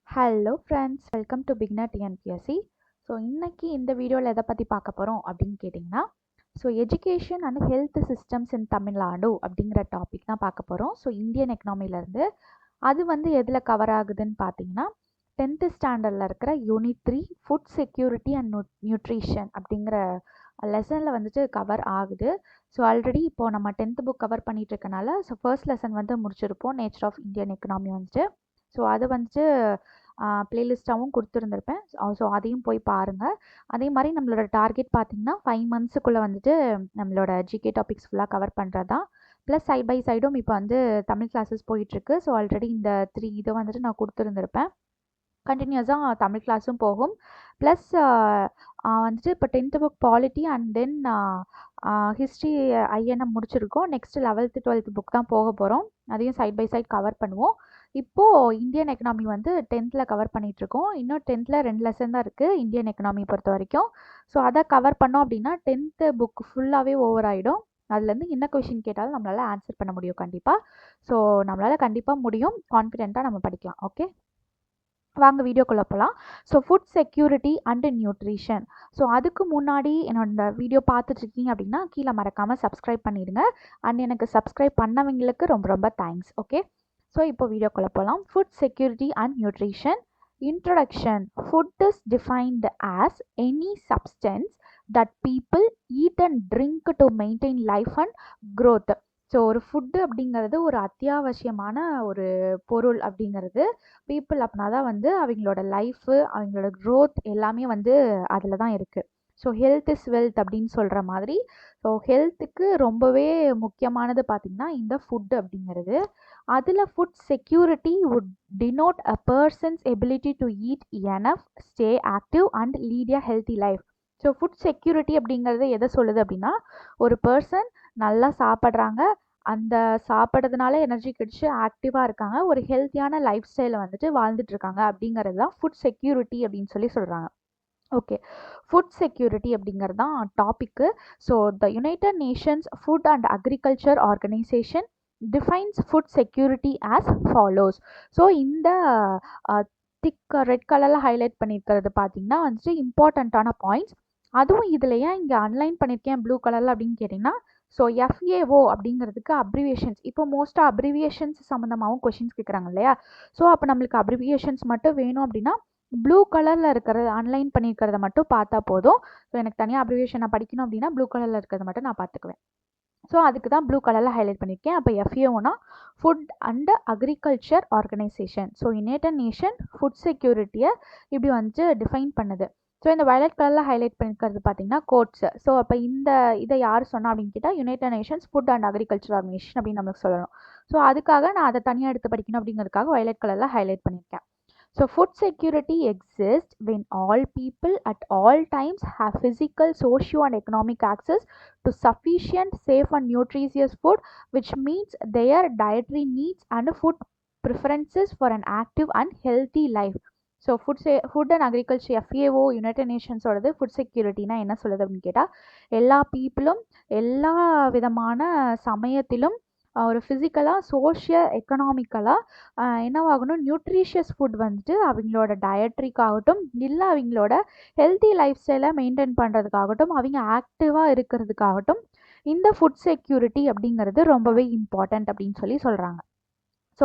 Hello friends, welcome to beginner TNPSC. So இன்னைக்கு இந்த வீடியோவில் எதை பற்றி பார்க்க போகிறோம் அப்படின்னு கேட்டிங்கன்னா, எஜுகேஷன் அண்ட் ஹெல்த் சிஸ்டம்ஸ் இன் தமிழ்நாடு அப்படிங்கிற டாபிக் தான் பார்க்க போகிறோம். இந்தியன் எக்கனாமிலேருந்து அது எதில் கவர் ஆகுதுன்னு பார்த்தீங்கன்னா, 10th ஸ்டாண்டர்டில் இருக்கிற unit 3 food security and nutrition அப்படிங்கிற லெசனில் கவர் ஆகுது. ஆல்ரெடி இப்போது நம்ம 10th புக் கவர் பண்ணிட்டு இருக்கனால ஃபர்ஸ்ட் லெசன் முடிச்சிருப்போம், நேச்சர் ஆஃப் இந்தியன் எக்கனாமி. அது பிளேலிஸ்ட்டாகவும் கொடுத்துருந்துருப்பேன். அதையும் போய் பாருங்கள். அதே மாதிரி நம்மளோட டார்கெட் பார்த்திங்கன்னா 5 மந்த்ஸுக்குள்ளே நம்மளோட ஜிகே டாபிக்ஸ் ஃபுல்லாக கவர் பண்ணுறது தான். ப்ளஸ் சைட் பை சைடும் இப்போ தமிழ் கிளாஸஸ் போயிட்டுருக்கு. ஆல்ரெடி இந்த 3 இதை நான் கொடுத்துருந்துருப்பேன். கண்டினியூஸாக தமிழ் கிளாஸும் போகும். ப்ளஸ் இப்போ 10th book polity and then history INM முடிச்சிருக்கோம். நெக்ஸ்ட் 11th 12th புக் தான் போக போகிறோம். அதையும் சைட் பை சைட் கவர் பண்ணுவோம். இப்போது இந்தியன் எக்கனாமி 10th கவர் பண்ணிகிட்ருக்கோம். இன்னும் 10th 2 லெசன் தான் இருக்குது இந்தியன் எக்கனாமி பொறுத்த வரைக்கும். அதை கவர் பண்ணோம் அப்படின்னா 10th புக் ஃபுல்லாகவே ஓவர் ஆகிடும். அதுலேருந்து என்ன கொஷின் கேட்டாலும் நம்மளால் ஆன்சர் பண்ண முடியும் கண்டிப்பாக. நம்மளால் கண்டிப்பாக முடியும். கான்ஃபிடென்ட்டாக நம்ம படிக்கலாம். ஓகே, வாங்க வீடியோக்குள்ளே போகலாம். Food security and nutrition. அதுக்கு முன்னாடி என்னோட வீடியோ பார்த்துட்ருக்கீங்க அப்படின்னா கீழே மறக்காமல் சப்ஸ்கிரைப் பண்ணிடுங்க. அண்ட் எனக்கு சப்ஸ்கிரைப் பண்ணவங்களுக்கு ரொம்ப ரொம்ப தேங்க்ஸ். ஓகே, இப்போ வீடியோக்குள்ளே போகலாம். Food security and nutrition. Introduction. Food is defined as any substance that people eat and drink to maintain life and growth. ஒரு ஃபுட்டு அப்படிங்கிறது ஒரு அத்தியாவசியமான ஒரு பொருள் அப்படிங்கிறது. பீப்புள் அப்படின்னா தான் அவங்களோட லைஃபு, அவங்களோட க்ரோத் எல்லாமே அதில் தான் இருக்குது. ஹெல்த் இஸ் வெல்த் அப்படின்னு சொல்கிற மாதிரி ஹெல்த்துக்கு ரொம்பவே முக்கியமானது பார்த்திங்கன்னா இந்த ஃபுட்டு அப்படிங்கிறது. அதில் food security would denote a persons ability to eat enough, stay active and lead a healthy life. Food security அப்படிங்கிறது எதை சொல்லுது அப்படின்னா, ஒரு பர்சன் நல்லா சாப்பிட்றாங்க, அந்த சாப்பிட்றதுனால எனர்ஜி கிடச்சி ஆக்டிவாக இருக்காங்க, ஒரு ஹெல்த்தியான லைஃப் ஸ்டைலை வாழ்ந்துட்டு இருக்காங்க அப்படிங்கிறது தான் ஃபுட் செக்யூரிட்டி அப்படின்னு சொல்கிறாங்க. ஓகே, ஃபுட் செக்யூரிட்டி அப்படிங்கிறது தான் topic. The united nations food and agriculture organisation defines food security as follows. இந்த திக் ரெட் கலரில் ஹைலைட் பண்ணியிருக்கிறது பார்த்தீங்கன்னா இம்பார்ட்டண்ட்டான பாயிண்ட்ஸ். அதுவும் இதில் ஏன் இங்கே அன்லைன் பண்ணியிருக்கேன் ப்ளூ கலரில் அப்படின்னு கேட்டிங்கன்னா, FAO அப்படிங்கிறதுக்கு அப்ரிவியேஷன்ஸ். இப்போ மோஸ்ட்டாக அப்ரிவியேஷன்ஸ் சம்மந்தமாகவும் கொஷின்ஸ் கேட்குறாங்க இல்லையா? அப்போ நம்மளுக்கு அப்ரிவியேஷன்ஸ் மட்டும் வேணும் அப்படின்னா ப்ளூ கலரில் இருக்கிறது அன்லைன் பண்ணியிருக்கிறத மட்டும் பார்த்தா போதும். எனக்கு தனியாக அப்ரிவியேஷன் நான் படிக்கணும் அப்படின்னா ப்ளூ கலரில் இருக்கிறத மட்டும் நான் பார்த்துக்குவேன். அதுக்கு தான் ப்ளூ கலரில் ஹைலைட் பண்ணியிருக்கேன். அப்போ FAOனா food and agriculture organisation. United nation food செக்யூரிட்டியை இப்படி டிஃபைன் பண்ணுது. இந்த வயலட் கலரில் ஹைலைட் பண்ணியிருக்கிறது பார்த்தீங்கன்னா கோட்ஸ். அப்போ இதை யார் சொன்னா அப்படின்னு கேட்டால் United nations food and agriculture organisation அப்படின்னு நமக்கு சொல்லணும். அதுக்காக நான் அதை தனியாக எடுத்து படிக்கணும் அப்படிங்கிறதுக்காக வயலட் கலரில் ஹைலைட் பண்ணியிருக்கேன். Food security exists when all people at all times have physical, socio and economic access to sufficient, safe and nutritious food, which meets their dietary needs and food preferences for an active and healthy life. Food and agriculture FAO united நேஷன்ஸோடது food செக்யூரிட்டினா என்ன சொல்லுது அப்படின்னு கேட்டால், எல்லா பீப்புளும் எல்லா விதமான சமயத்திலும் ஒரு ஃபிசிக்கலாக, சோஷியல், எக்கனாமிக்கலாக என்னவாகணும், நியூட்ரிஷியஸ் ஃபுட் அவங்களோட டயட்ரிக்காகட்டும், இல்லை அவங்களோட ஹெல்த்தி லைஃப் ஸ்டைலை மெயின்டைன் பண்ணுறதுக்காகட்டும், அவங்க ஆக்டிவாக இருக்கிறதுக்காகட்டும் இந்த ஃபுட் செக்யூரிட்டி அப்படிங்கிறது ரொம்பவே இம்பார்ட்டண்ட் அப்படின்னு சொல்கிறாங்க.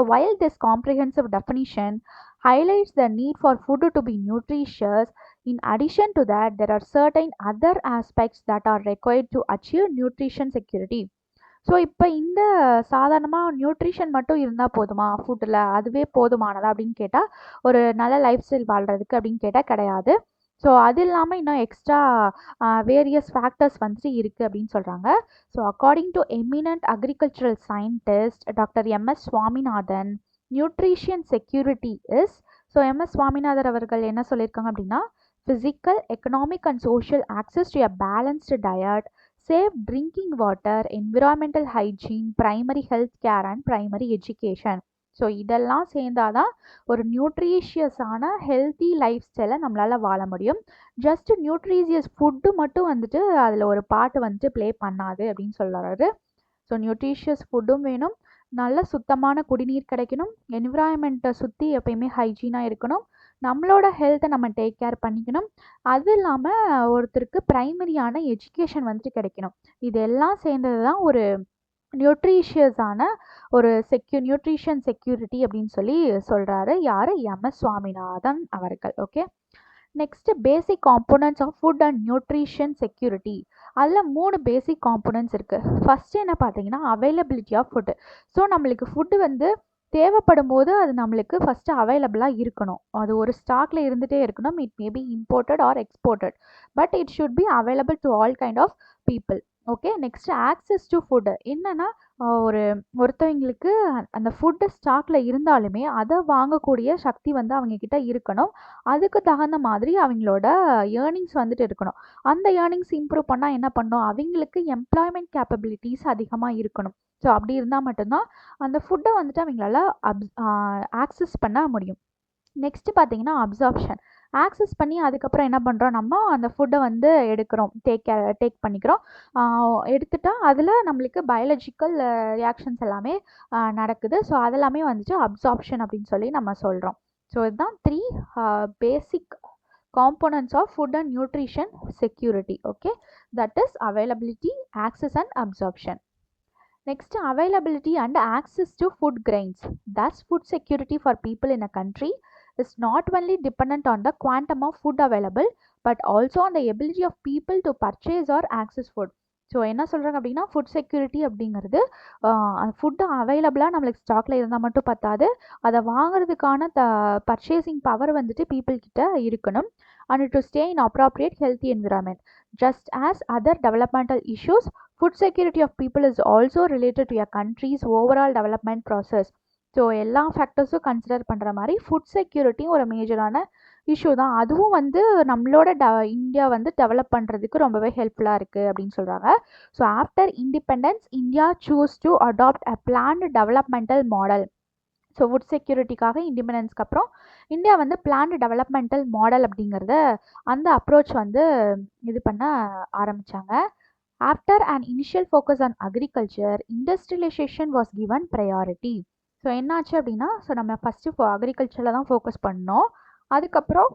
While this comprehensive definition highlights the need for food to be nutritious, in addition to that, there are certain other aspects that are required to achieve nutrition security. இப்போ இந்த சாதாரணமாக nutrition மட்டும் இருந்தால் போதுமா ஃபுட்டில், அதுவே போதுமானதா அப்படின்னு கேட்டால், ஒரு நல்ல லைஃப் ஸ்டைல் வாழ்கிறதுக்கு அப்படின்னு கேட்டால் கிடையாது. அது இல்லாமல் இன்னும் எக்ஸ்ட்ரா வேரியஸ் ஃபேக்டர்ஸ் இருக்குது அப்படின்னு சொல்கிறாங்க. According to eminent agricultural scientist doctor MS Swaminathan, nutrition security is MS Swaminathan அவர்கள் என்ன சொல்லியிருக்காங்க அப்படின்னா, physical, economic and social access to a balanced diet, safe drinking water, environmental hygiene, primary health care and primary education. இதெல்லாம் சேர்ந்தாதான் ஒரு நியூட்ரிஷியஸான healthy life ஸ்டைலை நம்மளால் வாழ முடியும். ஜஸ்ட் நியூட்ரிஷியஸ் ஃபுட்டு மட்டும் அதில் ஒரு பாட்டு ப்ளே பண்ணாது அப்படின்னு சொல்கிறாரு. நியூட்ரிஷியஸ் ஃபுட்டும் வேணும், நல்ல சுத்தமான குடிநீர் கிடைக்கணும், என்விரான்மெண்ட்டை சுற்றி எப்பயுமே ஹைஜீனாக இருக்கணும், நம்மளோட ஹெல்த்தை நம்ம டேக் கேர் பண்ணிக்கணும், அது இல்லாமல் ஒருத்தருக்கு ப்ரைமரியான எஜுகேஷன் வந்துட்டு கிடைக்கணும். இதெல்லாம் சேர்ந்தது தான் ஒரு நியூட்ரிஷியஸான ஒரு நியூட்ரிஷன் செக்யூரிட்டி அப்படின்னு சொல்லி சொல்கிறாரு யார்? எம்.எஸ். சுவாமிநாதன் அவர்கள். Okay, next basic components of food and nutrition security. அதில் 3 பேசிக் காம்போனன்ட்ஸ் இருக்குது. ஃபஸ்ட்டு என்ன பார்த்தீங்கன்னா அவைலபிலிட்டி ஆஃப் ஃபுட்டு. ஸோ நம்மளுக்கு ஃபுட்டு வந்து தேவைப்படும் போது அது நம்மளுக்கு ஃபஸ்ட்டு அவைலபிளாக இருக்கணும். அது ஒரு ஸ்டாக்ல இருந்துகிட்டே இருக்கணும். It may be imported or exported, but it should be available to all kind of people. Okay, next access to food. என்னென்னா ஒருத்தவங்களுக்கு அந்த ஃபுட்டு ஸ்டாக்ல இருந்தாலுமே அதை வாங்கக்கூடிய சக்தி வந்து அவங்கக்கிட்ட இருக்கணும். அதுக்கு தகுந்த மாதிரி அவங்களோட ஏர்னிங்ஸ் வந்துட்டு இருக்கணும். அந்த ஏர்னிங்ஸ் இம்ப்ரூவ் பண்ணால் என்ன பண்ணணும்? அவங்களுக்கு எம்ப்ளாய்மெண்ட் கேப்பபிலிட்டிஸ் அதிகமாக இருக்கணும். ஸோ அப்படி இருந்தால் மட்டும்தான் அந்த ஃபுட்டை வந்துட்டு அவங்களால ஆக்சஸ் பண்ண முடியும். நெக்ஸ்ட்டு பார்த்தீங்கன்னா அப்சார்ப்ஷன். ஆக்சஸ் பண்ணி அதுக்கப்புறம் என்ன பண்ணுறோம்? நம்ம அந்த ஃபுட்டை வந்து எடுக்கிறோம், டேக் பண்ணிக்கிறோம். எடுத்துட்டா அதில் நம்மளுக்கு பயாலஜிக்கல் ரியாக்ஷன்ஸ் எல்லாமே நடக்குது. ஸோ அதெல்லாமே வந்துட்டு அப்சார்ப்ஷன் அப்படின்னு சொல்லி நம்ம சொல்கிறோம். ஸோ இதுதான் 3 பேசிக் components of food and nutrition security. Okay, that is availability, access and absorption. Next, availability and access to food grains. Thus food security for people in a country is not only dependent on the quantum of food available but also on the ability of people to purchase or access food. So என்ன சொல்கிறாங்க அப்படின்னா food security அப்படிங்கிறது food அவைலபிளாக நம்மளுக்கு ஸ்டாக்ல இருந்தால் மட்டும் பத்தாது, அதை வாங்குறதுக்கான பர்ச்சேசிங் பவர் வந்துட்டு பீப்புள் கிட்ட இருக்கணும். and to stay in appropriate healthy environment. Just as other developmental issues, food security of people is also related to a country's overall development process. So எல்லா ஃபேக்டர்ஸும் கன்சிடர் பண்ணுற மாதிரி ஃபுட் செக்யூரிட்டியும் ஒரு மேஜரான issue தான். அதுவும் வந்து நம்மளோட இந்தியா வந்து டெவலப் பண்ணுறதுக்கு ரொம்பவே ஹெல்ப்ஃபுல்லாக இருக்குது அப்படின்னு சொல்கிறாங்க. So after independence India choose to adopt a planned developmental model. So food செக்யூரிட்டிக்காக இண்டிபெண்டன்ஸ்க்கு அப்புறம் இந்தியா வந்து பிளான்டு டெவலப்மெண்டல் மாடல் அப்படிங்கிறத அந்த அப்ரோச் வந்து இது பண்ண ஆரம்பித்தாங்க. After and initial focus on agriculture, industrialisation was given priority. So என்னாச்சு அப்படின்னா நம்ம ஃபஸ்ட்டு அக்ரிகல்ச்சரில் தான் ஃபோக்கஸ் பண்ணோம். அதுக்கப்புறம்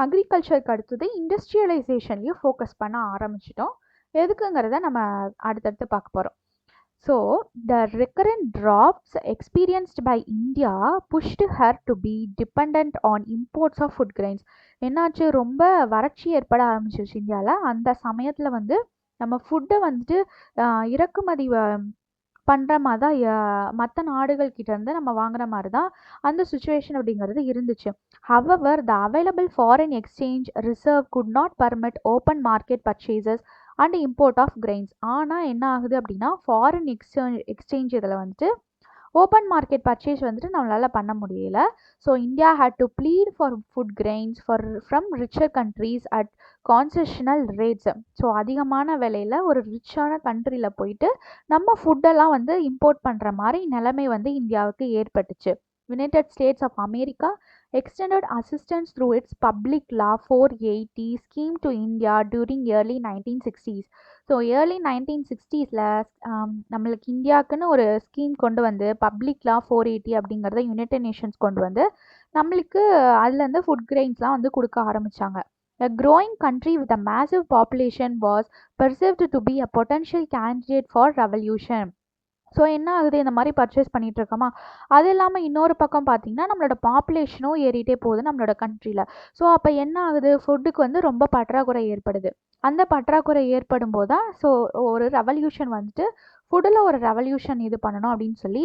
அக்ரிகல்ச்சருக்கு அடுத்தது இண்டஸ்ட்ரியலைசேஷன்லேயும் ஃபோக்கஸ் பண்ண ஆரம்பிச்சிட்டோம். எதுக்குங்கிறத நம்ம அடுத்தடுத்து பார்க்க போகிறோம். So, the recurrent drops experienced by India pushed her to be dependent on imports of food grains. என்னாச்சு, ரொம்ப வறட்சி ஏற்பட ஆரம்பிச்சிருச்சு இந்தியாவில். அந்த சமயத்தில் வந்து நம்ம ஃபுட்டை வந்துட்டு இறக்குமதி பண்ணுற மாதிரி தான் மற்ற நாடுகள் கிட்டேருந்து நம்ம வாங்குற மாதிரி தான் அந்த சுச்சுவேஷன் அப்படிங்கிறது இருந்துச்சு. However, the available foreign exchange reserve could not permit open market purchases and import of grains. ஆனால் என்ன ஆகுது அப்படின்னா ஃபாரின் எக்ஸ்சேஞ்ச் இதில் வந்துட்டு ஓப்பன் மார்க்கெட் பர்ச்சேஸ் வந்துட்டு நம்மளால் பண்ண முடியல. So India had to plead for food grains from richer countries at concessional rates. So அதிகமான விலையில் ஒரு ரிச்சான கண்ட்ரியில் போயிட்டு நம்ம ஃபுட்டெல்லாம் வந்து இம்போர்ட் பண்ணுற மாதிரி நிலைமை வந்து இந்தியாவுக்கு ஏற்பட்டுச்சு. United States of America extended assistance through its public law 480 scheme to India during early 1960s. So early 1960ஸில் நம்மளுக்கு இந்தியாவுக்குன்னு ஒரு ஸ்கீம் கொண்டு வந்து பப்ளிக் லா 480 அப்படிங்கிறத யுனைடெட் நேஷன்ஸ் கொண்டு வந்து நம்மளுக்கு அதுலேருந்து ஃபுட் கிரெயின்ஸ்லாம் வந்து கொடுக்க ஆரம்பித்தாங்க. A growing country with a massive population was perceived to be a potential candidate for revolution. So என்ன ஆகுது, இந்த மாதிரி பர்ச்சேஸ் பண்ணிகிட்டு இருக்கோமா, அது இல்லாமல் இன்னொரு பக்கம் பார்த்திங்கன்னா நம்மளோட பாப்புலேஷனும் ஏறிட்டே போகுது நம்மளோட கண்ட்ரியில். ஸோ அப்போ என்ன ஆகுது, ஃபுட்டுக்கு வந்து ரொம்ப பற்றாக்குறை ஏற்படுது. அந்த பற்றாக்குறை ஏற்படும் போது தான் ஸோ ஒரு ரெவல்யூஷன் வந்துட்டு ஃபுட்டில் ஒரு ரெவல்யூஷன் இது பண்ணணும் அப்படின்னு சொல்லி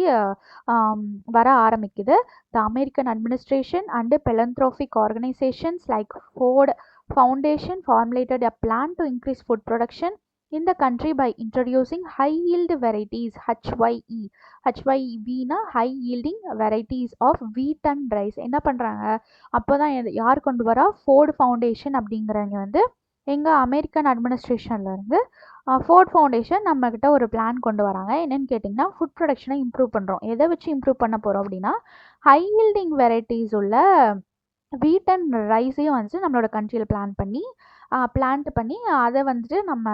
வர ஆரம்பிக்குது. The American administration and philanthropic organisations like Ford Foundation formulated a plan to increase food production in the country by introducing high yield varieties, HYV னா high yielding varieties of wheat and rice. என்ன பண்ணுறாங்க, அப்போ தான் யார் கொண்டு வரா, fort foundation அப்படிங்கிறவங்க வந்து எங்கள் அமெரிக்கன் அட்மினிஸ்ட்ரேஷன்லேருந்து ஃபோர்ட் ஃபவுண்டேஷன் நம்மக்கிட்ட ஒரு பிளான் கொண்டு வராங்க. என்னென்னு கேட்டிங்கன்னா ஃபுட் ப்ரொடக்ஷனை இம்ப்ரூவ் பண்ணுறோம். எதை வச்சு இம்ப்ரூவ் பண்ண போகிறோம் அப்படின்னா ஹை yielding வெரைட்டிஸ் உள்ள வீட் அண்ட் ரைஸையும் வந்துட்டு நம்மளோட கண்ட்ரியில் பிளான்ட் பண்ணி அதை வந்துட்டு நம்ம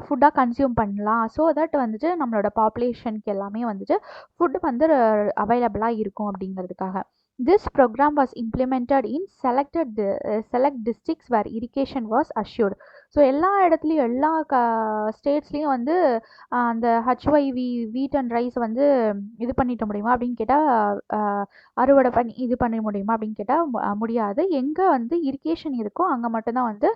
ஃபுட்டாக கன்சியூம் பண்ணலாம். ஸோ தட் வந்துட்டு நம்மளோட பாப்புலேஷனுக்கு எல்லாமே வந்துட்டு ஃபுட்டு வந்து அவைலபிளாக இருக்கும் அப்படிங்கிறதுக்காக. This program was implemented in select districts where irrigation was assured. So எல்லா இடத்துலையும் எல்லா ஸ்டேட்ஸ்லேயும் வந்து அந்த ஹெச்ஒய்வி வீட் அண்ட் ரைஸ் வந்து இது பண்ணிட்ட முடியுமா அப்படின்னு கேட்டால் அறுவடை பண்ணி இது பண்ண முடியுமா அப்படின்னு கேட்டால் முடியாது. எங்கே வந்து இரிகேஷன் இருக்கோ அங்கே மட்டும்தான் வந்து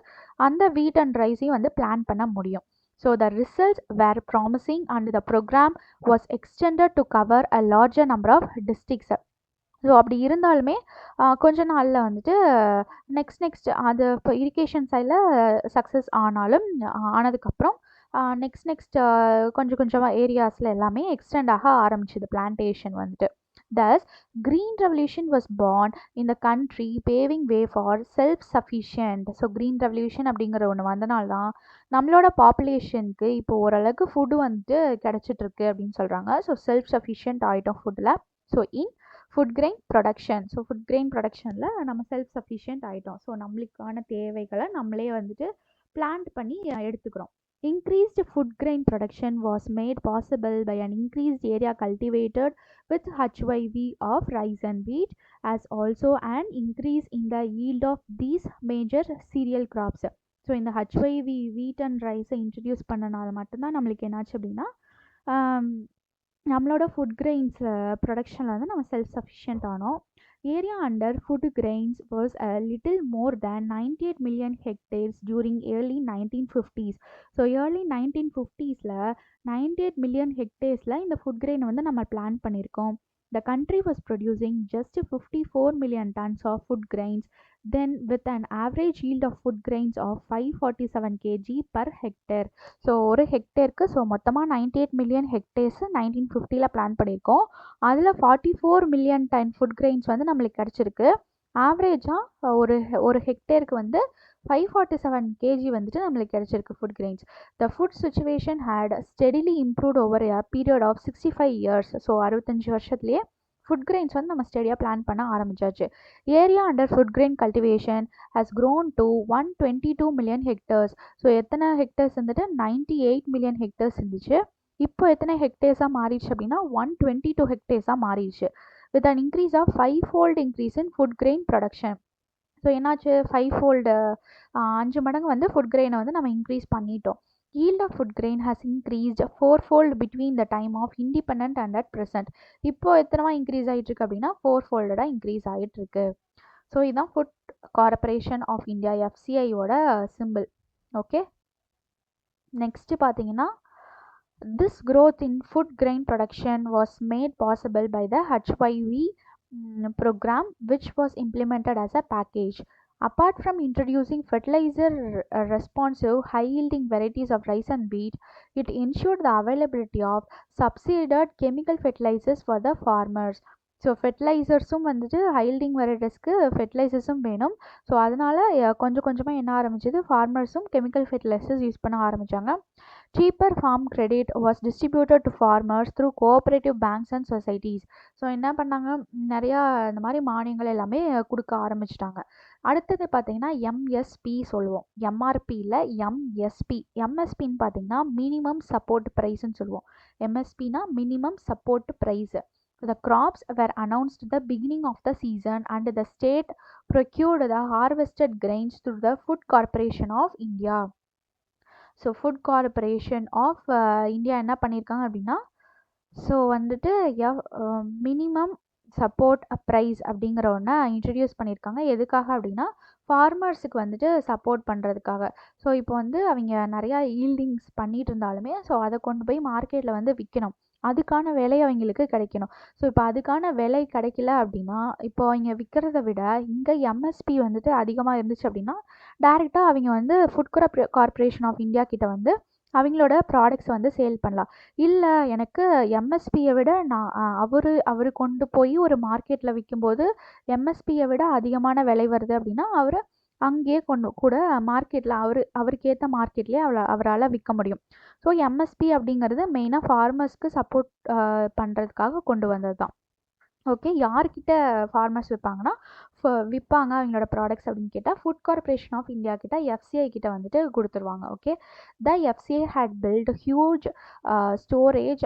அந்த வீட் அண்ட் ரைஸையும் வந்து பிளான் பண்ண முடியும். So the results were promising and the program was extended to cover a larger number of districts. So அப்படி இருந்தாலுமே கொஞ்ச நாளில் வந்துட்டு நெக்ஸ்ட் அது இப்போ இரிகேஷன் சைடில் சக்ஸஸ் ஆனதுக்கப்புறம் நெக்ஸ்ட் கொஞ்சமாக ஏரியாஸில் எல்லாமே எக்ஸ்டெண்ட் ஆக ஆரம்பிச்சுது பிளான்டேஷன் வந்துட்டு. Thus, Green Revolution was born in the country, paving way for self-sufficient. So green revolution அப்படிங்கிற ஒன்று வந்தனால தான் நம்மளோட பாப்புலேஷனுக்கு இப்போ ஓரளவுக்கு ஃபுட்டு வந்துட்டு கிடச்சிட்ருக்கு அப்படின்னு சொல்கிறாங்க. ஸோ செல்ஃப் சஃபிஷியன்ட் ஆகிட்டோம் ஃபுட்டில். So food grain production. So food grain ப்ரொடக்ஷனில் நம்ம செல்ஃப் சஃபிஷியன்ட் ஆகிட்டோம். ஸோ நம்மளுக்கான தேவைகளை நம்மளே வந்துட்டு பிளான்ட் பண்ணி எடுத்துக்கிறோம். Increased food grain production was made possible by an increased area cultivated with HYV of rice and wheat, as also an increase in the yield of these major cereal crops. So இந்த HYV wheat and rice introduce பண்ணனால மட்டும்தான் நம்மளுக்கு என்னாச்சு அப்படின்னா நம்மளோட food grains ப்ரொடக்ஷனில் வந்து நம்ம செல்ஃப் சஃபிஷியன்ட் ஆனோம். Area under food grains was a little more than 98 million hectares during early 1950s. So early 1950s 98 million hectaresல இந்த ஃபுட் கிரெயின் வந்து நம்ம பிளான் பண்ணியிருக்கோம். The country was producing just 54 million tons of food grains, then with an average yield of food grains of 547 kg per hectare. So ஒரு ஹெக்டேருக்கு so மொத்தமாக 98 million hectares 1950 plan பண்ணியிருக்கோம். அதில் 44 million ton food grains வந்து நம்மளுக்கு கிடச்சிருக்கு. ஆவரேஜாக ஒரு ஹெக்டேருக்கு வந்து 547 kg வந்துட்டு நம்மளுக்கு கிடச்சிருக்கு food grains. The food situation had steadily improved over a period of 65 years. So 65 வருஷத்துலேயே ஃபுட் கிரெயின்ஸ் வந்து நம்ம ஸ்டெடியாக பிளான் பண்ண ஆரம்பிச்சாச்சு. Area under food grain cultivation has grown to 122 million hectares. So எத்தனை ஹெக்டர்ஸ் வந்துட்டு 98 million hectares இருந்துச்சு. இப்போ எத்தனை ஹெக்டேர்ஸாக மாறிடுச்சு அப்படின்னா 122 ஹெக்டேர்ஸாக மாறிடுச்சு. With an increase of 5-fold increase in food grain production. So என்னாச்சு 5-fold 5 மடங்கு வந்து ஃபுட் கிரெயினை வந்து நம்ம இன்க்ரீஸ் பண்ணிட்டோம். Yield of food grain has increased 4-fold between the time of independent and at present. இப்போ எத்தனைவா இன்க்ரீஸ் ஆகிட்டு இருக்கு அப்படின்னா 4-foldடாக இன்க்ரீஸ் ஆகிட்டு இருக்கு. ஸோ இதுதான் ஃபுட் கார்ப்பரேஷன் ஆஃப் இந்தியா FCIயோட சிம்பிள். ஓகே, நெக்ஸ்ட் பார்த்தீங்கன்னா this growth in food grain production was made possible by the HYV program, which was implemented as a package. Apart from introducing fertilizer responsive high yielding varieties of rice and wheat, it ensured the availability of subsidized chemical fertilizers for the farmers. So ஃபெர்டிலைசர்ஸும் வந்துட்டு high yielding வெரைட்டிஸ்க்கு ஃபெர்டிலைசர்ஸும் வேணும். So அதனால் கொஞ்சமாக என்ன ஆரம்பிச்சது, ஃபார்மர்ஸும் chemical fertilisers use பண்ண ஆரம்பித்தாங்க. cheaper farm credit was distributed to farmers through cooperative banks and societies. So என்ன பண்ணாங்க, நிறையா இந்த மாதிரி மானியங்கள் எல்லாமே கொடுக்க ஆரம்பிச்சிட்டாங்க. அடுத்தது பார்த்தீங்கன்னா MSP சொல்லுவோம். MRPயில் MSPன்னு பார்த்தீங்கன்னா மினிமம் சப்போர்ட் ப்ரைஸ்ன்னு சொல்லுவோம். MSPனா minimum support price. The crops were announced at the beginning of the season and the state procured the harvested grains through the Food Corporation of India. So Food corporation of India என்ன பண்ணியிருக்காங்க அப்படின்னா, so வந்துட்டு minimum support price அப்படிங்கிற ஒன்றை introduce பண்ணியிருக்காங்க. எதுக்காக அப்படின்னா ஃபார்மர்ஸுக்கு வந்துட்டு சப்போர்ட் பண்ணுறதுக்காக. ஸோ இப்போ வந்து அவங்க நிறையா ஈல்டிங்ஸ் பண்ணிட்டு இருந்தாலுமே ஸோ அதை கொண்டு போய் மார்க்கெட்டில் வந்து விற்கணும். அதுக்கான விலை அவங்களுக்கு கிடைக்கணும். ஸோ இப்போ அதுக்கான விலை கிடைக்கல அப்படின்னா இப்போ அவங்க விற்கிறத விட இங்கே MSP வந்துட்டு அதிகமாக இருந்துச்சு அப்படின்னா டைரெக்டாக அவங்க வந்து ஃபுட் கார்ப்பரேஷன் ஆஃப் இந்தியா கிட்ட வந்து அவங்களோட ப்ராடக்ட்ஸ் வந்து சேல் பண்ணலாம். இல்லை எனக்கு MSPயை விட நான் அவர் கொண்டு போய் ஒரு மார்க்கெட்டில் விற்கும்போது MSPயை விட அதிகமான விலை வருது அப்படின்னா அவர் அங்கேயே கூட மார்க்கெட்டில் அவருக்கு ஏற்ற மார்க்கெட்லேயே அவரால் விற்க முடியும். ஸோ MSP அப்படிங்கிறது மெயினாக ஃபார்மர்ஸ்க்கு சப்போர்ட் பண்ணுறதுக்காக கொண்டு வந்தது தான். ஓகே, யார்கிட்ட ஃபார்மர்ஸ் விற்பாங்கன்னா விற்பாங்க அவங்களோட ப்ராடக்ட்ஸ் அப்படின்னு கேட்டால் ஃபுட் கார்பரேஷன் ஆஃப் இந்தியா கிட்ட, எஃப்சிஐ கிட்ட வந்துட்டு கொடுத்துருவாங்க. Okay, the FCI had built huge storage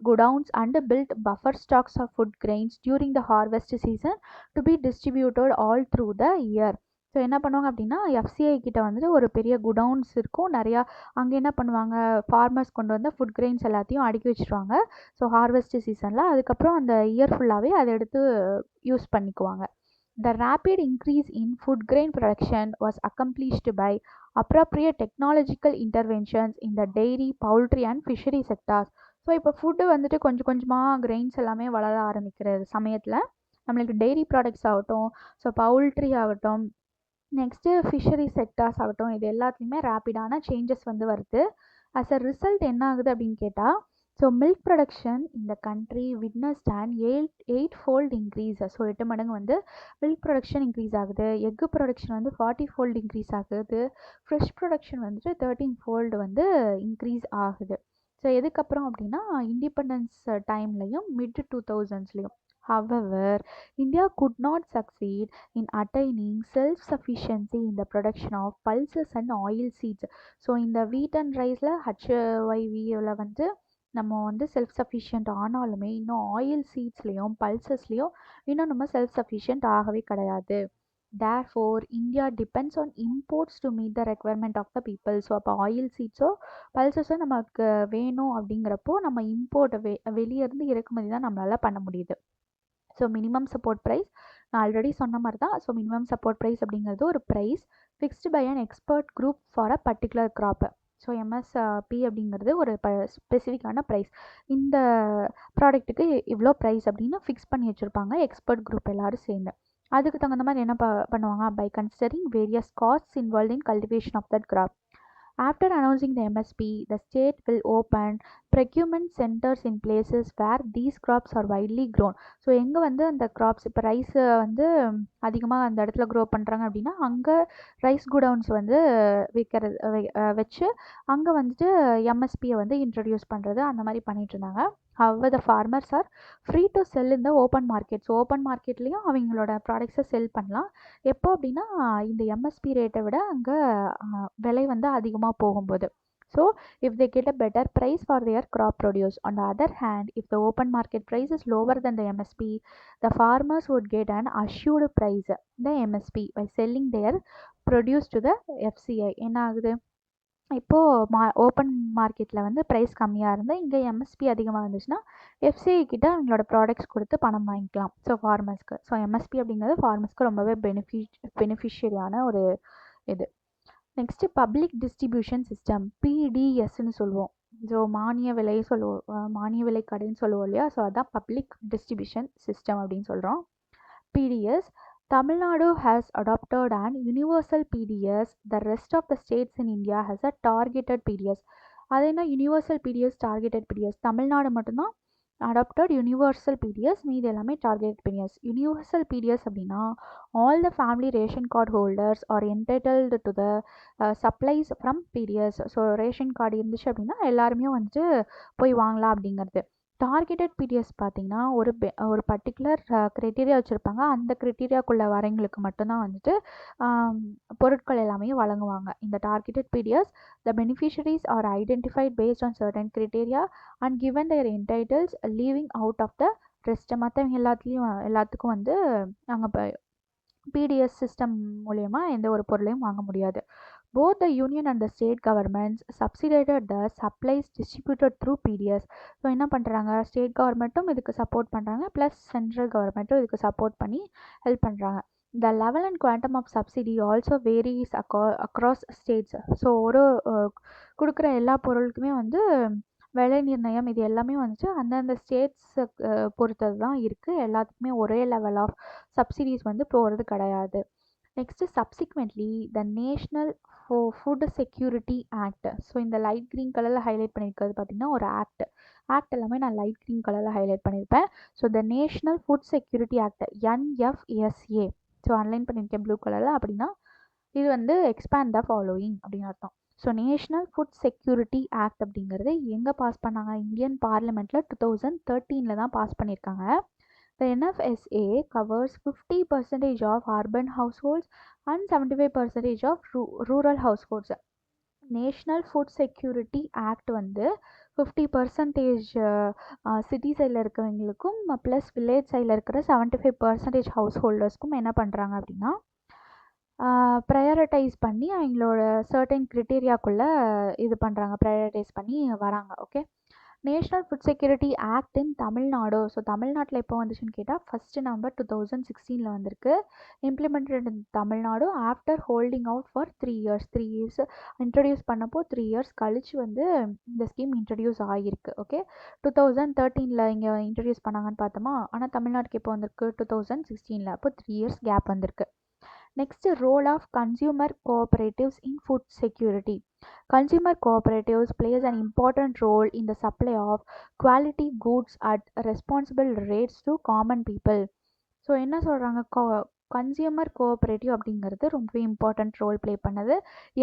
godowns and built buffer stocks of food grains during the harvest season to be distributed all through the year. So என்ன பண்ணுவாங்க அப்படின்னா, FCI கிட்ட வந்துட்டு ஒரு பெரிய குடவுன்ஸ் இருக்கும் நிறையா. அங்கே என்ன பண்ணுவாங்க, ஃபார்மர்ஸ் கொண்டு வந்த ஃபுட் கிரெயின்ஸ் எல்லாத்தையும் அடுக்கி வச்சுருவாங்க. ஸோ ஹார்வெஸ்ட் சீசனில் அதுக்கப்புறம் அந்த இயர் ஃபுல்லாகவே அதை எடுத்து யூஸ் பண்ணிக்குவாங்க. The rapid increase in food grain production was accomplished by appropriate technological interventions in the dairy, poultry and fishery sectors. So இப்போ ஃபுட்டு வந்துட்டு கொஞ்சம் கொஞ்சமாக கிரெயின்ஸ் எல்லாமே வளர ஆரம்பிக்கிற சமயத்தில் நம்மளுக்கு டெய்ரி ப்ராடக்ட்ஸ் ஆகட்டும், ஸோ பவுல்ட்ரி ஆகட்டும், நெக்ஸ்ட்டு ஃபிஷரி செக்டார்ஸ் ஆகட்டும், இது எல்லாத்துலேயுமே ரேப்பிடான சேஞ்சஸ் வந்து வருது. அஸ் அ ரிசல்ட் என்ன ஆகுது அப்படின்னு கேட்டால், ஸோ மில்க் ப்ரொடக்ஷன் இந்த country witnessed and eight fold increase. So 8 மடங்கு வந்து மில்க் ப்ரொடக்ஷன் இன்க்ரீஸ் ஆகுது. எக்கு ப்ரொடக்ஷன் வந்து 40 ஃபோல்டு இன்க்ரீஸ் ஆகுது. ஃப்ரெஷ் ப்ரொடக்ஷன் வந்துட்டு 13 ஃபோல்டு வந்து இன்க்ரீஸ் ஆகுது. ஸோ எதுக்கப்புறம் அப்படின்னா, இண்டிபெண்டன்ஸ் டைம்லையும் mid 2000ஸ்லையும். However, India could not succeed in attaining self-sufficiency in the production of pulses and oil seeds. So இந்த வீட் அண்ட் ரைஸில் HYVல வந்து நம்ம வந்து செல்ஃப் சஃபிஷியன்ட் ஆனாலுமே இன்னும் ஆயில் சீட்ஸ்லேயும் பல்சஸ்லேயும் இன்னும் நம்ம செல்ஃப் சஃபிஷியன்ட் ஆகவே கிடையாது. Therefore, India depends on imports to meet the requirement of the people. So அப்போ ஆயில் சீட்ஸோ பல்சஸோ நமக்கு வேணும் அப்படிங்கிறப்போ நம்ம இம்போர்ட் வெளியேருந்து இறக்குமதி தான் நம்மளால் பண்ண முடியுது. ஸோ மினிமம் சப்போர்ட் ப்ரைஸ் நான் ஆல்ரெடி சொன்ன மாதிரி தான். ஸோ மினிமம் சப்போர்ட் ப்ரைஸ் அப்படிங்கிறது ஒரு price fixed by an expert group for a particular crop. So MSP அப்படிங்கிறது ஒரு ஸ்பெசிஃபிக்கான ப்ரைஸ். இந்த ப்ராடக்ட்டுக்கு இவ்வளோ ப்ரைஸ் அப்படின்னு ஃபிக்ஸ் பண்ணி வச்சுருப்பாங்க எக்ஸ்பர்ட் குரூப் எல்லோரும் சேர்ந்து. அதுக்கு தகுந்த மாதிரி என்ன பண்ணுவாங்க, by considering various costs involve in cultivation of that crop. After announcing the MSP, the state will open procurement centers in places where these crops are widely grown. So எங்கே வந்து அந்த கிராப்ஸ் இப்போ ரைஸை வந்து அதிகமாக அந்த இடத்துல க்ரோ பண்ணுறாங்க அப்படின்னா அங்கே ரைஸ் குடவுன்ஸ் வந்து விற்கிறது வச்சு அங்கே வந்துட்டு எம்எஸ்பியை வந்து இன்ட்ரடியூஸ் பண்ணுறது அந்த மாதிரி பண்ணிட்டு இருந்தாங்க. However, the farmers are free to sell in the open market. So open மார்க்கெட்லேயும் அவங்களோட ப்ராடக்ட்ஸை செல் பண்ணலாம். எப்போ அப்படின்னா இந்த எம்எஸ்பி ரேட்டை விட அங்கே விலை வந்து அதிகமாக போகும்போது. So if they get a better price for their crop produce. On the other hand, if the open market price is lower than the MSP, the farmers would get an assured price, the MSP, by selling their produce to the FCI. என்ன ஆகுது, இப்போது open மார்க்கெட்டில் வந்து price கம்மியாக இருந்தால் இங்கே MSP அதிகமாக இருந்துச்சுன்னா எஃப்சிஐ கிட்ட அவங்களோட ப்ராடக்ட்ஸ் கொடுத்து பணம் வாங்கிக்கலாம். ஸோ ஃபார்மர்ஸ்க்கு. ஸோ எம்எஸ்பி அப்படிங்கிறது ஃபார்மர்ஸ்க்கு ரொம்பவே பெனிஃபிஷியரியான ஒரு இது. நெக்ஸ்ட்டு பப்ளிக் டிஸ்ட்ரிபியூஷன் சிஸ்டம், பிடிஎஸ்ன்னு சொல்லுவோம். ஸோ மானிய விலை மானிய விலை கடைன்னு சொல்லுவோம் இல்லையா, ஸோ அதான் பப்ளிக் டிஸ்ட்ரிபியூஷன் சிஸ்டம் அப்படின்னு சொல்கிறோம். BDS. Tamil Nadu has adopted an universal PDS. The rest of the states in India has a targeted PDS. அது என்ன universal PDS, targeted PDS? Tamil Nadu மட்டும்தான் அடாப்டட் யூனிவர்சல் பிடிஎஸ், மீது எல்லாமே டார்கெட்டட் பிடிஎஸ். யூனிவர்சல் பிடிஎஸ் அப்படின்னா all the family ration card holders are entitled to the supplies from PDS. So ration card இருந்துச்சு அப்படின்னா எல்லாருமே வந்துட்டு போய் வாங்கலாம் அப்படிங்கிறது. டார்கெட்டட் பிடிஎஸ் பார்த்தீங்கன்னா ஒரு பர்டிகுலர் க்ரைட்டீரியா வச்சுருப்பாங்க. அந்த க்ரைட்டீரியாக்குள்ளே வரவங்களுக்கு மட்டும்தான் வந்துட்டு பொருட்கள் எல்லாமே வழங்குவாங்க. இந்த targeted PDS, the beneficiaries are identified based on certain criteria and given their entitles leaving out of the rest. மற்றவங்க எல்லாத்துக்கும் வந்து நாங்கள் பிடிஎஸ் சிஸ்டம் மூலயமா எந்த ஒரு பொருளையும் வாங்க முடியாது. Both the union and the state governments subsidized the supplies distributed through PDS. So என்ன பண்ணுறாங்க, ஸ்டேட் கவர்மெண்ட்டும் இதுக்கு சப்போர்ட் பண்ணுறாங்க, ப்ளஸ் சென்ட்ரல் கவர்மெண்ட்டும் இதுக்கு சப்போர்ட் பண்ணி ஹெல்ப் பண்ணுறாங்க. The level and quantum of subsidy also varies across states. So ஒரு கொடுக்குற எல்லா பொருளுக்குமே வந்து விலை நிர்ணயம் இது எல்லாமே வந்துட்டு அந்தந்த ஸ்டேட்ஸை பொறுத்தது தான் இருக்குது. எல்லாத்துக்குமே ஒரே லெவல் ஆஃப் சப்சிடிஸ் வந்து போகிறது கிடையாது. நெக்ஸ்ட்டு சப்சிக்வெண்ட்லி த national food security act. So இந்த லைட் க்ரீன் கலரில் ஹைலைட் பண்ணியிருக்கிறது பார்த்திங்கன்னா ஒரு ஆக்ட் எல்லாமே நான் லைட் க்ரீன் கலரில் ஹைலைட் பண்ணியிருப்பேன். So the national food security act, NFSA. So அன்லைன் பண்ணியிருக்கேன் ப்ளூ கலரில். அப்படின்னா இது வந்து எக்ஸ்பேண்ட் த ஃபாலோயிங் அப்படின்னு அர்த்தம். So national food security act அப்படிங்கிறது எங்கே பாஸ் பண்ணாங்க, இந்தியன் பார்லிமெண்ட்டில் 2013 தான் பாஸ் பண்ணியிருக்காங்க. The NFSA covers 50% of urban households and 75% of rural households. National food security act வந்து 50% சிட்டி சைடில் இருக்கிறவங்களுக்கும் ப்ளஸ் வில்லேஜ் சைடில் இருக்கிற 75% ஹவுஸ் ஹோல்டர்ஸ்க்கும் என்ன பண்ணுறாங்க அப்படின்னா ப்ரையாரிட்டைஸ் பண்ணி அவங்களோட சர்டன் க்ரிட்டீரியாக்குள்ளே இது பண்ணுறாங்க, ப்ரையாரிட்டைஸ் பண்ணி வராங்க. Okay, national food security act in Tamil Nadu. So தமிழ்நாட்டில் எப்போ வந்துச்சுன்னு கேட்டால் 1 நவம்பர் 2016 வந்திருக்கு. Implemented in Tamil Nadu after holding out for 3 years introduce பண்ணப்போ 3 இயர்ஸ் கழிச்சு வந்து இந்த ஸ்கீம் இன்ட்ரடியூஸ் ஆகியிருக்கு. ஓகே, 2013 இங்கே இன்ட்ரடியூஸ் பண்ணாங்கன்னு பார்த்தோமா, ஆனால் தமிழ்நாட்டுக்கு எப்போ வந்திருக்கு 2016. அப்போ 3 இயர்ஸ் கேப் வந்திருக்கு. Next, role of consumer cooperatives in food security. Consumer cooperatives plays an important role in the supply of quality goods at responsible rates to common people. So என்ன சொல்கிறாங்க, கன்சியூமர் கோஆப்ரேட்டிவ் அப்படிங்கிறது ரொம்பவே important role play பண்ணது.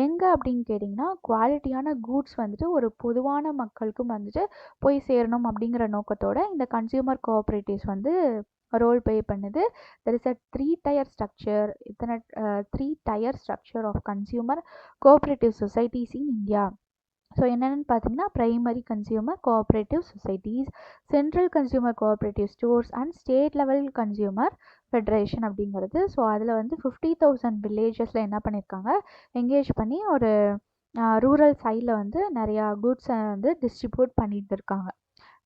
எங்கே அப்படின்னு கேட்டிங்கன்னா, குவாலிட்டியான goods வந்துட்டு ஒரு பொதுவான மக்களுக்கும் வந்துட்டு போய் சேரணும் அப்படிங்கிற நோக்கத்தோட இந்த கன்சியூமர் கோஆப்ரேட்டிவ்ஸ் வந்து ரோல் ப்ளே பண்ணுது. There is a 3-tier structure. இத்தனை 3-tier structure of consumer cooperative societies in India. So என்னென்னு பார்த்தீங்கன்னா, primary consumer cooperative societies, central consumer cooperative stores and state level consumer federation அப்படிங்கிறது. So அதில் வந்து 50,000 வில்லேஜஸில் என்ன பண்ணியிருக்காங்க, என்கேஜ் பண்ணி ஒரு ரூரல் சைடில் வந்து நிறையா குட்ஸை வந்து டிஸ்ட்ரிபியூட் பண்ணிட்டு இருக்காங்க.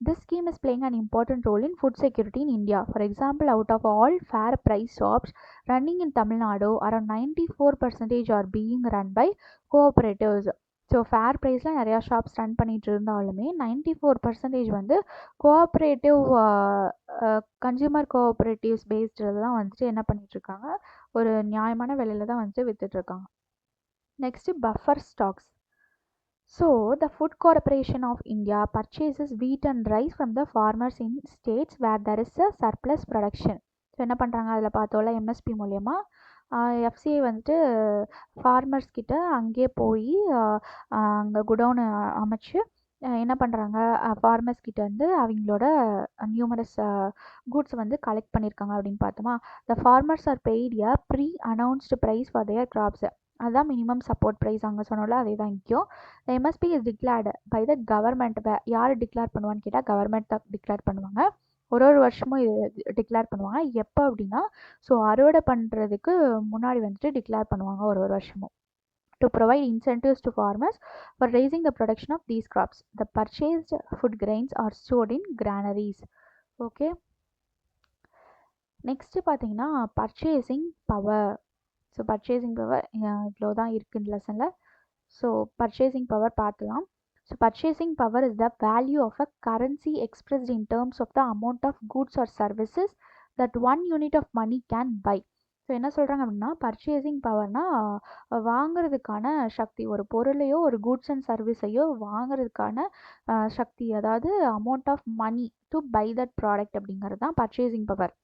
This scheme is playing an important role in food security in India. For example, out of all fair price shops running in Tamil Nadu, around 94% are being run by cooperatives. So fair ப்ரைஸில் நிறையா shops run பண்ணிகிட்டு இருந்தாலுமே 94% வந்து cooperative consumer cooperatives பேஸ்டில் தான் வந்துட்டு என்ன பண்ணிகிட்ருக்காங்க, ஒரு நியாயமான விலையில தான் வந்துட்டு விற்றுட்ருக்காங்க. Next buffer stocks. So, the Food Corporation of India purchases wheat and rice from the farmers in states where there is a surplus production. So என்ன பண்ணுறாங்க, அதில் பார்த்தோம்ல எம்எஸ்பி மூலயமா எஃப்சிஐ வந்துட்டு ஃபார்மர்ஸ் கிட்ட அங்கே போய் அங்கே குடோனு அமைச்சு என்ன பண்ணுறாங்க, ஃபார்மர்ஸ் கிட்ட வந்து அவங்களோட நியூமரஸ் கூட்ஸ் வந்து கலெக்ட் பண்ணியிருக்காங்க அப்படின்னு பார்த்தோமா. The farmers are paid a pre announced price for their crops. அதுதான் மினிமம் சப்போர்ட் ப்ரைஸ். அங்கே சொன்னோம்ல அதே தான் இங்கேயும். The MSP is declared by the government. யார் டிக்ளேர் பண்ணுவான்னு கேட்டால் கவர்மெண்ட் தான் டிக்ளேர் பண்ணுவாங்க. ஒரு வருஷமும் இது டிக்ளேர் பண்ணுவாங்க. எப்போ அப்படின்னா, ஸோ அறுவடை பண்ணுறதுக்கு முன்னாடி வந்துட்டு டிக்ளேர் பண்ணுவாங்க ஒரு வருஷமும். To provide incentives to farmers for raising the production of these crops. The purchased food grains are stored in granaries. Okay. Next பார்த்தீங்கன்னா purchasing power. So purchasing power இவ்வளோ தான் இருக்குது இந்த லெசனில். ஸோ பர்ச்சேசிங் பவர் பார்த்துலாம். So purchasing power is the value of a currency expressed in terms of the amount of goods or services that 1 unit of money can buy. So என்ன சொல்கிறாங்க அப்படின்னா, purchasing பவர்னால் வாங்கிறதுக்கான சக்தி, ஒரு பொருளையோ ஒரு கூட்ஸ் அண்ட் சர்வீஸையோ வாங்கிறதுக்கான சக்தி, அதாவது amount of money to buy that product அப்படிங்கிறது தான் purchasing power.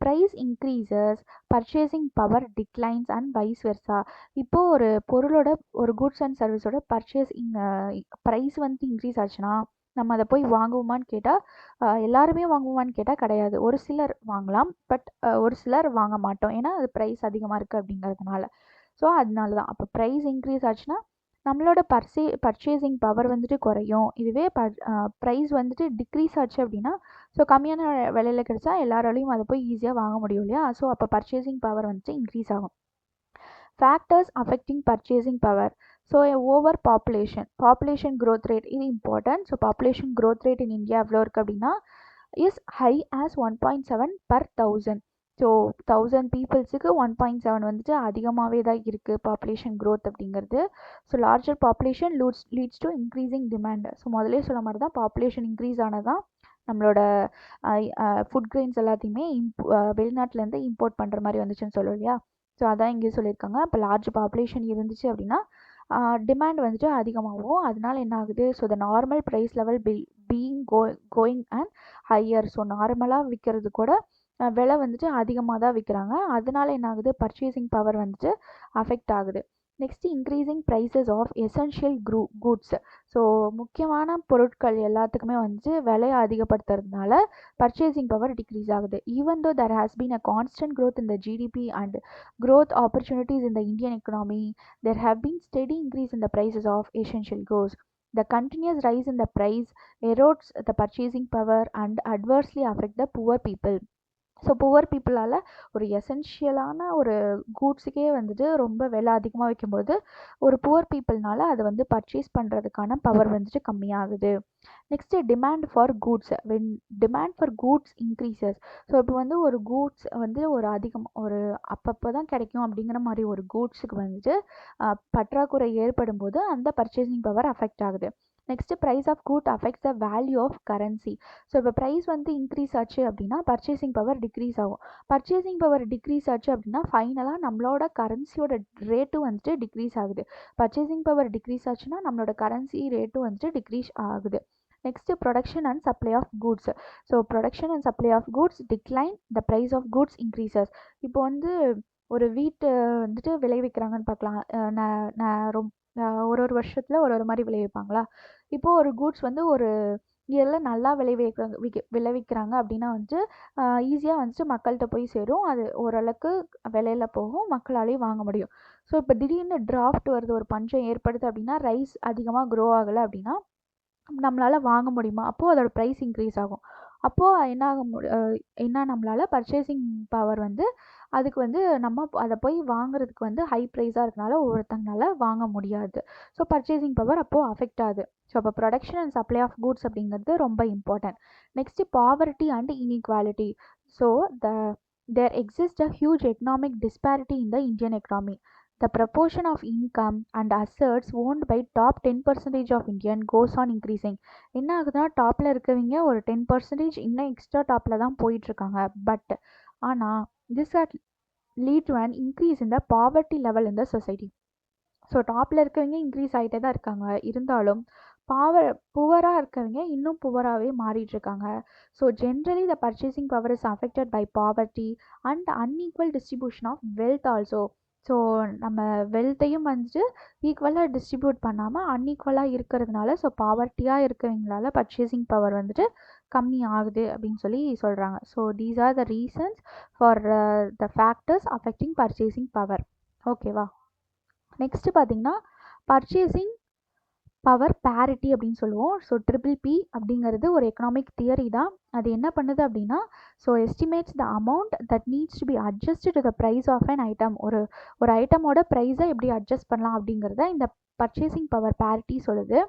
Price increases, purchasing power declines and vice versa. இப்போது ஒரு பொருளோட ஒரு குட்ஸ் அண்ட் சர்வீஸோட பர்ச்சேசிங் ப்ரைஸ் வந்து இன்க்ரீஸ் ஆச்சுன்னா நம்ம அதை போய் வாங்குவோமான்னு கேட்டால் எல்லாருமே வாங்குவோமான்னு கேட்டால் கிடையாது. ஒரு சிலர் வாங்கலாம், பட் ஒரு சிலர் வாங்க மாட்டோம். ஏன்னா அது ப்ரைஸ் அதிகமாக இருக்குது அப்படிங்கிறதுனால. ஸோ அதனால தான் அப்போ ப்ரைஸ் இன்க்ரீஸ் ஆச்சுன்னா நம்மளோட பர்ச்சேசிங் பவர் வந்துட்டு குறையும். இதுவே ப்ரைஸ் வந்துட்டு டிக்ரீஸ் ஆச்சு அப்படின்னா, ஸோ கம்மியான விலையில் கிடைச்சா எல்லாராலையும் அதை போய் ஈஸியாக வாங்க முடியும் இல்லையா. ஸோ அப்போ பர்ச்சேசிங் பவர் வந்துட்டு இன்க்ரீஸ் ஆகும். Factors affecting purchasing power. So over population growth rate இது important. So population growth rate in India எவ்வளோ இருக்குது அப்படின்னா, is high as 1.7 per 1000. So 1000 பீப்புள்ஸுக்கு 1.7 வந்துட்டு அதிகமாகவே தான் இருக்குது பாப்புலேஷன் க்ரோத் அப்படிங்கிறது. So larger population leads to increasing demand. So முதலே சொல்ல மாதிரி தான் பாப்புலேஷன் இன்க்ரீஸ் ஆனதான் நம்மளோட ஃபுட் கிரெயின்ஸ் எல்லாத்தையுமே வெளிநாட்டிலேருந்து இம்போர்ட் பண்ணுற மாதிரி வந்துச்சுன்னு சொல்லுவோம் இல்லையா. ஸோ அதான் இங்கே சொல்லியிருக்காங்க. இப்போ லார்ஜ் பாப்புலேஷன் இருந்துச்சு அப்படின்னா டிமாண்ட் வந்துட்டு அதிகமாகும். அதனால என்ன ஆகுது, so the normal price level being going and higher. So நார்மலாக விற்கிறது கூட விலை வந்துட்டு அதிகமாக தான் விற்கிறாங்க. அதனால என்ன ஆகுது, பர்ச்சேசிங் பவர் வந்துட்டு அஃபெக்ட் ஆகுது. Next increasing prices of essential goods. So முக்கியமான பொருட்கள் எல்லாத்துக்குமே வந்து விலையை அதிகப்படுத்துறதுனால பர்ச்சேசிங் பவர் டிக்ரீஸ் ஆகுது. Even though there has been a constant growth in the GDP and growth opportunities in the Indian economy, there have been steady increase in the prices of essential goods. The continuous rise in the price erodes the purchasing power and adversely affect the poor people. So poor பீப்புளால் ஒரு எசென்ஷியலான ஒரு கூட்ஸுக்கே வந்துட்டு ரொம்ப விலை அதிகமாக வைக்கும்போது ஒரு புவர் பீப்புள்னால அதை வந்து பர்ச்சேஸ் பண்ணுறதுக்கான பவர் வந்துட்டு கம்மியாகுது. Next demand for goods. When demand for goods increases. So இப்போ வந்து ஒரு கூட்ஸ் வந்து ஒரு ஒரு அப்பப்போ தான் கிடைக்கும் அப்படிங்கிற மாதிரி ஒரு கூட்ஸுக்கு வந்துட்டு பற்றாக்குறை ஏற்படும் போது அந்த பர்ச்சேசிங் பவர் அஃபெக்ட் ஆகுது. Next price of good affects the value of currency. So இப்போ ப்ரைஸ் வந்து இன்க்ரீஸ் ஆச்சு அப்படின்னா பர்ச்சேசிங் பவர் டிக்ரீஸ் ஆகும். பர்ச்சேசிங் பவர் டிக்ரீஸ் ஆச்சு அப்படின்னா ஃபைனலாக நம்மளோட கரன்சியோட ரேட்டும் வந்துட்டு டிக்ரீஸ் ஆகுது. பர்ச்சேசிங் பவர் டிக்ரீஸ் ஆச்சுன்னா நம்மளோட கரன்சி ரேட்டும் வந்துட்டு டிக்ரீஸ் ஆகுது. Next production and supply of goods. So production and supply of goods decline, the price of goods increases. இப்போ வந்து ஒரு வீட்டு வந்துட்டு விளைவிக்கிறாங்கன்னு பார்க்கலாம். ஒரு வருஷத்தில் ஒரு மாதிரி விளைவிப்பாங்களா. இப்போது ஒரு கூட்ஸ் வந்து ஒரு இயரில் நல்லா விளைவிக்கிறாங்க அப்படின்னா வந்துட்டு ஈஸியாக வந்துட்டு மக்கள்கிட்ட போய் சேரும். அது ஓரளவுக்கு விலையில போகும், மக்களாலேயும் வாங்க முடியும். ஸோ இப்போ திடீர்னு டிராஃப்ட் வருது, ஒரு பஞ்சம் ஏற்படுது அப்படின்னா ரைஸ் அதிகமாக க்ரோ ஆகலை அப்படின்னா நம்மளால் வாங்க முடியுமா? அப்போது அதோட ப்ரைஸ் இன்க்ரீஸ் ஆகும். அப்போது என்ன நம்மளால் பர்ச்சேசிங் பவர் வந்து அதுக்கு வந்து நம்ம அதை போய் வாங்குறதுக்கு வந்து ஹை ப்ரைஸாக இருக்கனால ஒவ்வொருத்தங்களால வாங்க முடியாது. ஸோ பர்ச்சேசிங் பவர் அப்போது அஃபெக்ட் ஆகுது. ஸோ அப்போ production and supply of goods அப்படிங்கிறது ரொம்ப important. Next poverty and inequality. So there exists a huge economic disparity in the Indian economy. The proportion of income and assets owned by top 10% of Indian goes on increasing. என்ன ஆகுதுன்னா டாப்பில் இருக்கவங்க ஒரு 10% இன்னும் extra டாப்பில் தான் போயிட்டுருக்காங்க. But ஆனால் this had lead to an increase in the poverty level in the society. So டாப்பில் இருக்கவங்க இன்க்ரீஸ் ஆகிட்டே தான் இருக்காங்க, இருந்தாலும் புவராக இருக்கவங்க இன்னும் புவராகவே மாறிட்டுருக்காங்க. So generally the purchasing power is affected by poverty and unequal distribution of wealth also. So நம்ம வெல்த்தையும் வந்துட்டு ஈக்குவலாக டிஸ்ட்ரிபியூட் பண்ணாமல் அன்ஈக்குவலாக இருக்கிறதுனால ஸோ பாவர்ட்டியாக இருக்கவங்களால பர்ச்சேசிங் பவர் வந்துட்டு கம்மி ஆகுது அப்படின்னு சொல்லி சொல்கிறாங்க. So these are the reasons for the factors affecting purchasing power. ஓகேவா. நெக்ஸ்ட்டு பார்த்தீங்கன்னா பர்ச்சேசிங் பவர் பேரிட்டி அப்படின்னு சொல்லுவோம். ஸோ PPP அப்படிங்கிறது ஒரு எக்கனாமிக் தியரி தான். அது என்ன பண்ணுது அப்படின்னா so estimates the amount that needs to be adjust to the price of an item. ஒரு ஐட்டமோட ப்ரைஸை எப்படி அட்ஜஸ்ட் பண்ணலாம் அப்படிங்கிறத இந்த பர்ச்சேசிங் பவர் பேரிட்டி சொல்லுது.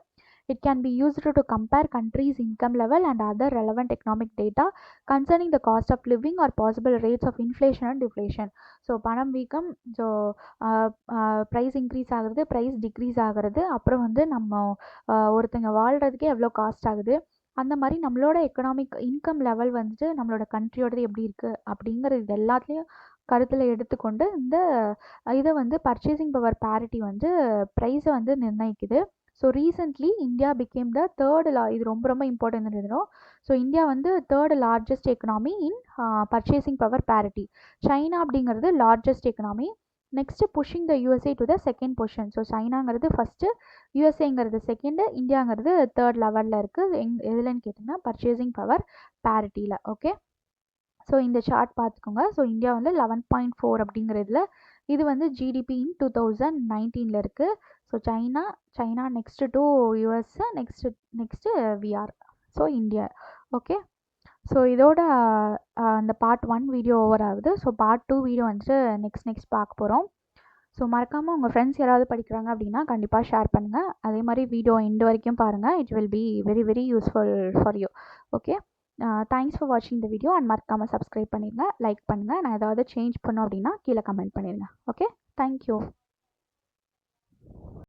It can be used to compare countries' income level and other relevant economic data concerning the cost of living or possible rates of inflation and deflation. So பணம் வீக்கம், so price increase ஆகுறது, price degrees ஆகிறது, அப்புறம் வந்து நம்ம ஒருத்தங்க வாழ்கிறதுக்கே எவ்வளோ cost ஆகுது, அந்த மாதிரி நம்மளோட எக்கனாமிக் இன்கம் லெவல் வந்துட்டு நம்மளோட கண்ட்ரியோடது எப்படி இருக்குது அப்படிங்கிறது இது எல்லாத்துலேயும் கருத்தில் எடுத்துக்கொண்டு இந்த இதை வந்து பர்ச்சேசிங் பவர் பேரிட்டி வந்து ப்ரைஸை வந்து நிர்ணயிக்குது. So recently India became the இது ரொம்ப இம்பார்ட்டன்ட் எழுதணும். ஸோ இந்தியா வந்து third largest economy in purchasing power parity. China அப்படிங்கிறது largest economy. Next pushing the USA to the second position. So சைனாங்கிறது ஃபஸ்ட்டு, USAங்கிறது செகண்டு, இந்தியாங்கிறது தேர்ட் லெவலில் இருக்குது. எதுலன்னு கேட்டிங்கன்னா பர்ச்சேசிங் பவர் பேரிட்டியில். ஓகே. ஸோ இந்த சார்ட் பார்த்துக்கோங்க. ஸோ இந்தியா வந்து 11.4 அப்படிங்கிறதுல இது வந்து GDP இன் 2019 இருக்குது. So China next to US, next VR, so India. Okay. So இதோட அந்த பார்ட் 1 வீடியோ ஓவர் ஆகுது. ஸோ பார்ட் 2 வீடியோ வந்துட்டு நெக்ஸ்ட் பார்க்க போகிறோம். ஸோ மறக்காமல் உங்கள் ஃப்ரெண்ட்ஸ் யாராவது படிக்கிறாங்க அப்படின்னா கண்டிப்பாக ஷேர் பண்ணுங்கள். அதே மாதிரி வீடியோ எண்டு வரைக்கும் பாருங்கள். It will be very useful for you. Okay. Thanks for வாட்சிங் த வீடியோ அண்ட் மறக்காமல் சப்ஸ்கிரைப் பண்ணிடுங்க, லைக் பண்ணுங்கள். நான் ஏதாவது சேஞ்ச் பண்ணோம் அப்படின்னா கீழே கமெண்ட் பண்ணிடுங்க. ஓகே. தேங்க்யூ.